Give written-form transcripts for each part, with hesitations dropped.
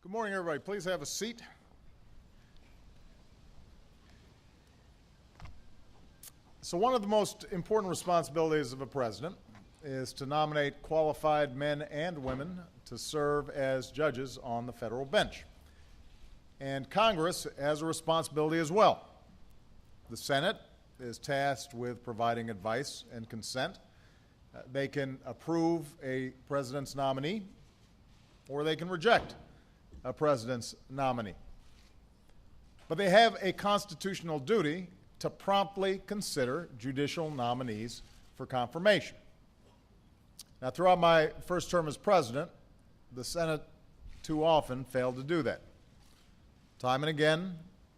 Good morning, everybody. Please have a seat. So one of the most important responsibilities of a president is to nominate qualified men and women to serve as judges on the federal bench. And Congress has a responsibility as well. The Senate is tasked with providing advice and consent. They can approve a president's nominee, or they can reject a president's nominee. But they have a constitutional duty to promptly consider judicial nominees for confirmation. Now, throughout my first term as president, the Senate too often failed to do that. Time and again,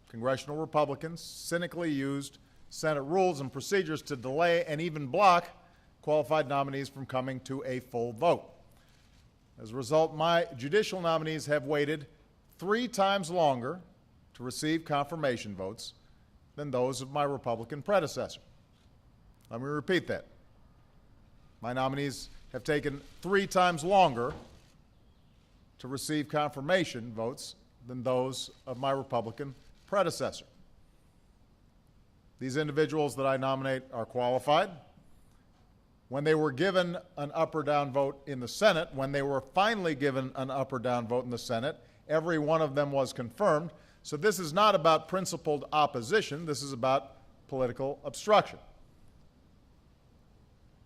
congressional Republicans cynically used Senate rules and procedures to delay and even block qualified nominees from coming to a full vote. As a result, my judicial nominees have waited 3 times longer to receive confirmation votes than those of my Republican predecessor. Let me repeat that. My nominees have taken 3 times longer to receive confirmation votes than those of my Republican predecessor. These individuals that I nominate are qualified. When they were given an up or down vote in the Senate, when they were finally given an up or down vote in the Senate, every one of them was confirmed. So this is not about principled opposition. This is about political obstruction.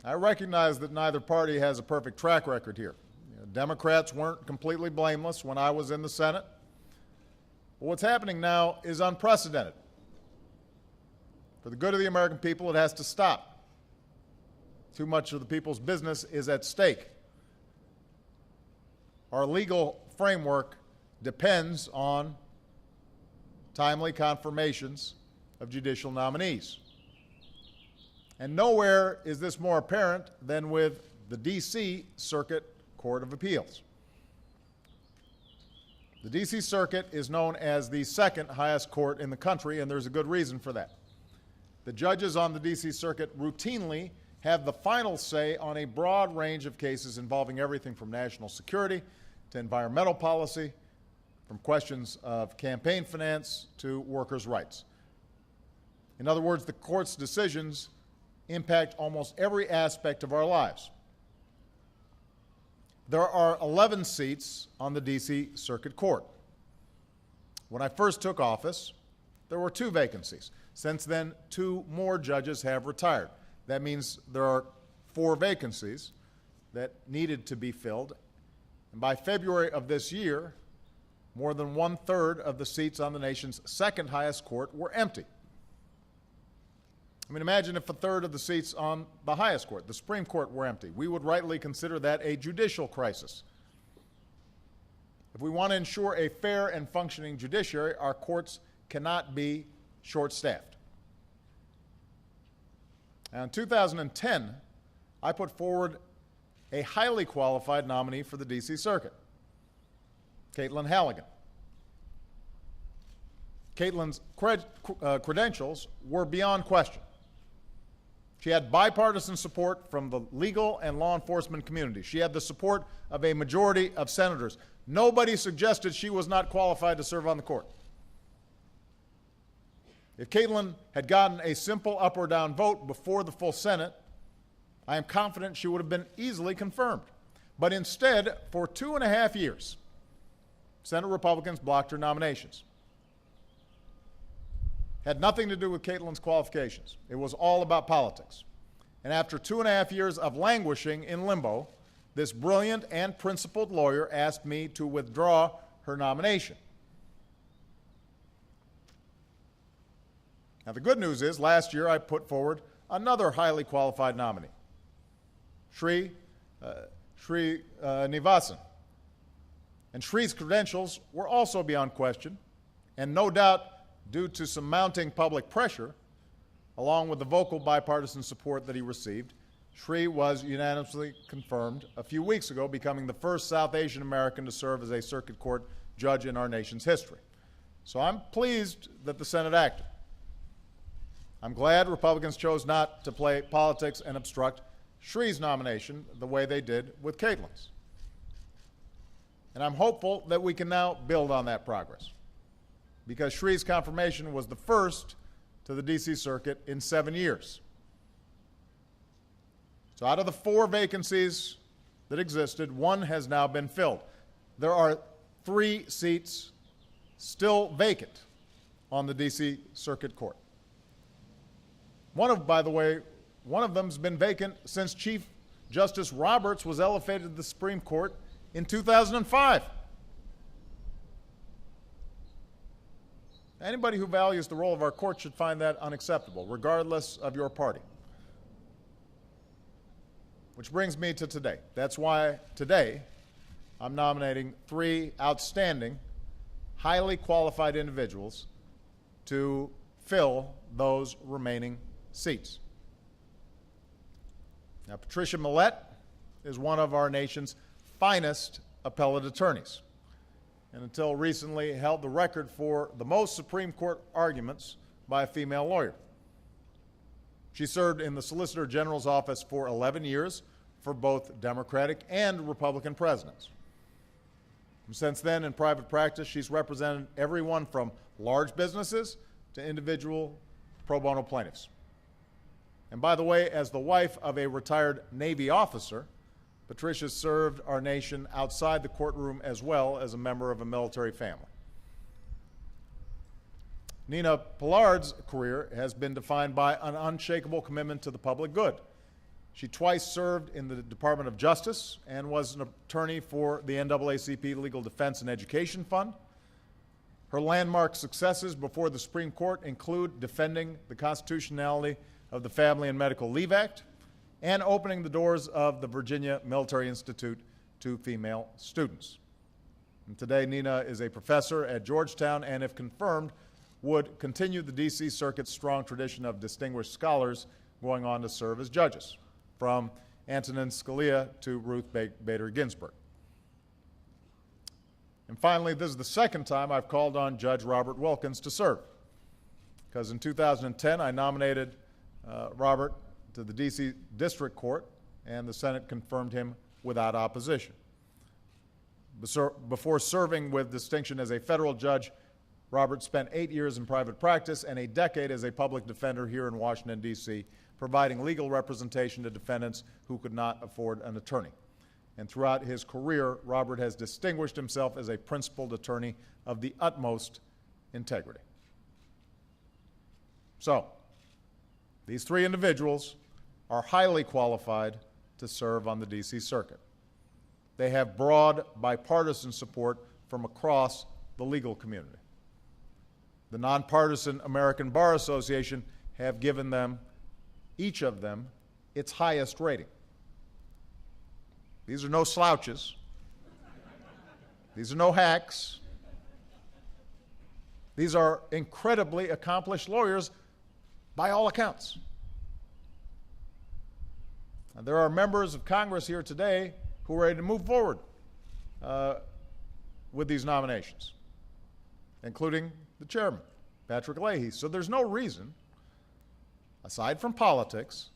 I recognize that neither party has a perfect track record here. Democrats weren't completely blameless when I was in the Senate. But what's happening now is unprecedented. For the good of the American people, it has to stop. Too much of the people's business is at stake. Our legal framework depends on timely confirmations of judicial nominees. And nowhere is this more apparent than with the D.C. Circuit Court of Appeals. The D.C. Circuit is known as the second highest court in the country, and there's a good reason for that. The judges on the D.C. Circuit routinely have the final say on a broad range of cases involving everything from national security to environmental policy, from questions of campaign finance to workers' rights. In other words, the court's decisions impact almost every aspect of our lives. There are 11 seats on the D.C. Circuit Court. When I first took office, there were 2 vacancies. Since then, 2 more judges have retired. That means there are 4 vacancies that needed to be filled. And by February of this year, more than 1/3 of the seats on the nation's second highest court were empty. I mean, imagine if 1/3 of the seats on the highest court, the Supreme Court, were empty. We would rightly consider that a judicial crisis. If we want to ensure a fair and functioning judiciary, our courts cannot be short-staffed. Now, in 2010, I put forward a highly qualified nominee for the D.C. Circuit, Caitlin Halligan. Caitlin's credentials were beyond question. She had bipartisan support from the legal and law enforcement community. She had the support of a majority of senators. Nobody suggested she was not qualified to serve on the court. If Caitlin had gotten a simple up or down vote before the full Senate, I am confident she would have been easily confirmed. But instead, for 2.5 years, Senate Republicans blocked her nominations. Had nothing to do with Caitlin's qualifications. It was all about politics. And after 2.5 years of languishing in limbo, this brilliant and principled lawyer asked me to withdraw her nomination. Now, the good news is, last year I put forward another highly qualified nominee, Srinivasan. And Sri's credentials were also beyond question, and no doubt due to some mounting public pressure, along with the vocal bipartisan support that he received, Sri was unanimously confirmed a few weeks ago, becoming the first South Asian American to serve as a circuit court judge in our nation's history. So I'm pleased that the Senate acted. I'm glad Republicans chose not to play politics and obstruct Sri's nomination the way they did with Caitlin's. And I'm hopeful that we can now build on that progress, because Sri's confirmation was the first to the D.C. Circuit in 7 years. So out of the 4 vacancies that existed, 1 has now been filled. There are 3 seats still vacant on the D.C. Circuit Court. By the way, one of them's been vacant since Chief Justice Roberts was elevated to the Supreme Court in 2005. Anybody who values the role of our court should find that unacceptable, regardless of your party. Which brings me to today. That's why today I'm nominating 3 outstanding, highly qualified individuals to fill those remaining seats. Now, Patricia Millett is one of our nation's finest appellate attorneys, and until recently held the record for the most Supreme Court arguments by a female lawyer. She served in the Solicitor General's office for 11 years for both Democratic and Republican presidents. Since then, in private practice, she's represented everyone from large businesses to individual pro bono plaintiffs. And by the way, as the wife of a retired Navy officer, Patricia served our nation outside the courtroom as well as a member of a military family. Nina Pillard's career has been defined by an unshakable commitment to the public good. She twice served in the Department of Justice and was an attorney for the NAACP Legal Defense and Education Fund. Her landmark successes before the Supreme Court include defending the constitutionality of the Family and Medical Leave Act and opening the doors of the Virginia Military Institute to female students. And today, Nina is a professor at Georgetown and, if confirmed, would continue the D.C. Circuit's strong tradition of distinguished scholars going on to serve as judges, from Antonin Scalia to Ruth Bader Ginsburg. And finally, this is the second time I've called on Judge Robert Wilkins to serve, because in 2010 I nominated Robert to the D.C. District Court, and the Senate confirmed him without opposition. Before serving with distinction as a federal judge, Robert spent 8 years in private practice and a decade as a public defender here in Washington, D.C., providing legal representation to defendants who could not afford an attorney. And throughout his career, Robert has distinguished himself as a principled attorney of the utmost integrity. So, these 3 individuals are highly qualified to serve on the D.C. Circuit. They have broad bipartisan support from across the legal community. The nonpartisan American Bar Association have given them, each of them, its highest rating. These are no slouches. These are no hacks. These are incredibly accomplished lawyers by all accounts. And there are members of Congress here today who are ready to move forward with these nominations, including the chairman, Patrick Leahy. So there's no reason, aside from politics,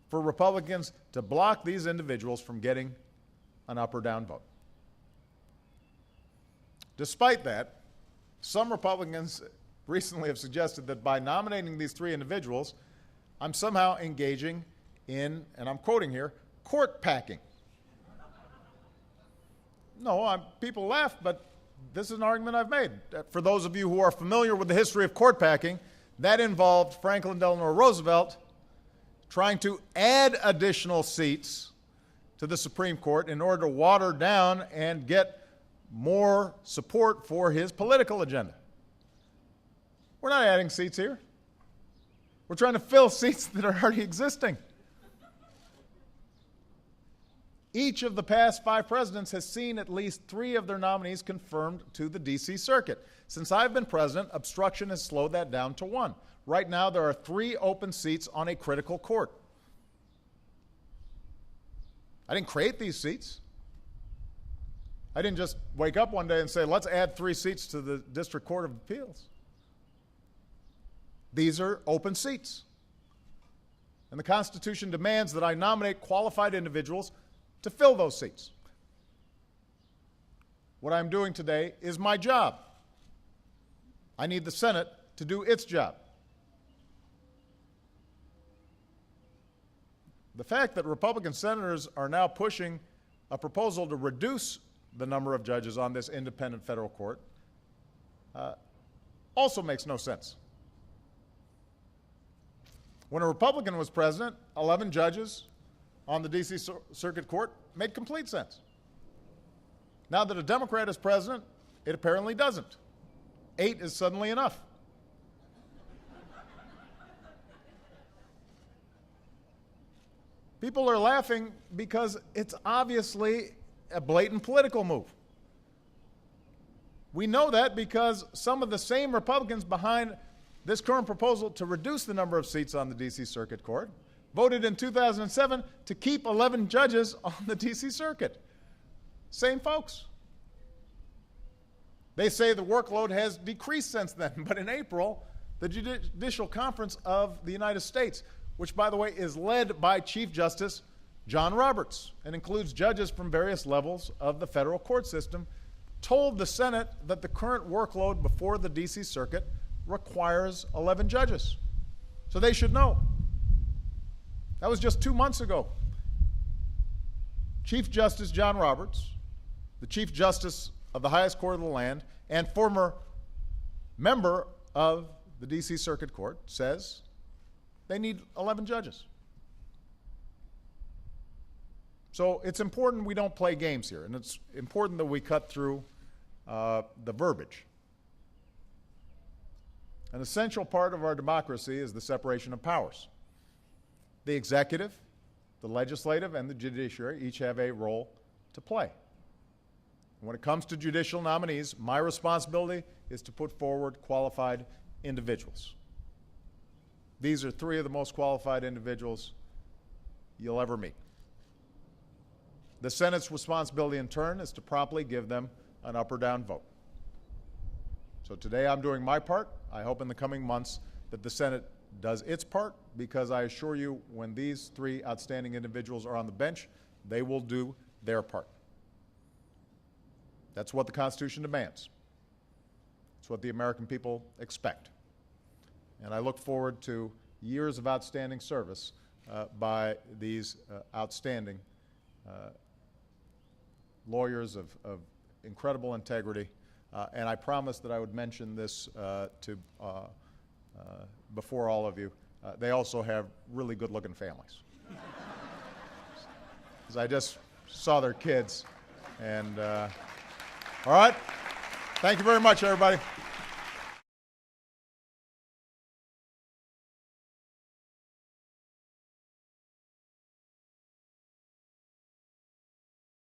for Republicans to block these individuals from getting an up or down vote. Despite that, some Republicans recently have suggested that by nominating these 3 individuals, I'm somehow engaging in, and I'm quoting here, court packing. No, people laugh, but this is an argument I've made. For those of you who are familiar with the history of court packing, that involved Franklin Delano Roosevelt trying to add additional seats to the Supreme Court in order to water down and get more support for his political agenda. We're not adding seats here. We're trying to fill seats that are already existing. Each of the past 5 presidents has seen at least 3 of their nominees confirmed to the D.C. Circuit. Since I've been president, obstruction has slowed that down to 1. Right now, there are 3 open seats on a critical court. I didn't create these seats. I didn't just wake up one day and say, let's add 3 seats to the District Court of Appeals. These are open seats. And the Constitution demands that I nominate qualified individuals to fill those seats. what I'm doing today is my job. I need the Senate to do its job. The fact that Republican senators are now pushing a proposal to reduce the number of judges on this independent federal court also makes no sense. When a Republican was president, 11 judges on the D.C. Circuit Court made complete sense. Now that a Democrat is president, it apparently doesn't. 8 is suddenly enough. People are laughing because it's obviously a blatant political move. We know that because some of the same Republicans behind this current proposal to reduce the number of seats on the D.C. Circuit Court voted in 2007 to keep 11 judges on the D.C. Circuit. Same folks. They say the workload has decreased since then, but in April, the Judicial Conference of the United States, which, by the way, is led by Chief Justice John Roberts and includes judges from various levels of the federal court system, told the Senate that the current workload before the D.C. Circuit requires 11 judges. So they should know. That was just 2 months ago. Chief Justice John Roberts, the Chief Justice of the highest court of the land and former member of the D.C. Circuit Court, says they need 11 judges. So it's important we don't play games here, and it's important that we cut through the verbiage. An essential part of our democracy is the separation of powers. The executive, the legislative, and the judiciary each have a role to play. When it comes to judicial nominees, my responsibility is to put forward qualified individuals. These are 3 of the most qualified individuals you'll ever meet. The Senate's responsibility in turn is to promptly give them an up or down vote. So today I'm doing my part. I hope in the coming months that the Senate does its part, because I assure you when these 3 outstanding individuals are on the bench, they will do their part. That's what the Constitution demands. It's what the American people expect. And I look forward to years of outstanding service by these outstanding lawyers of incredible integrity. And I promised that I would mention this before all of you. They also have really good-looking families. Because I just saw their kids. And all right. Thank you very much, everybody.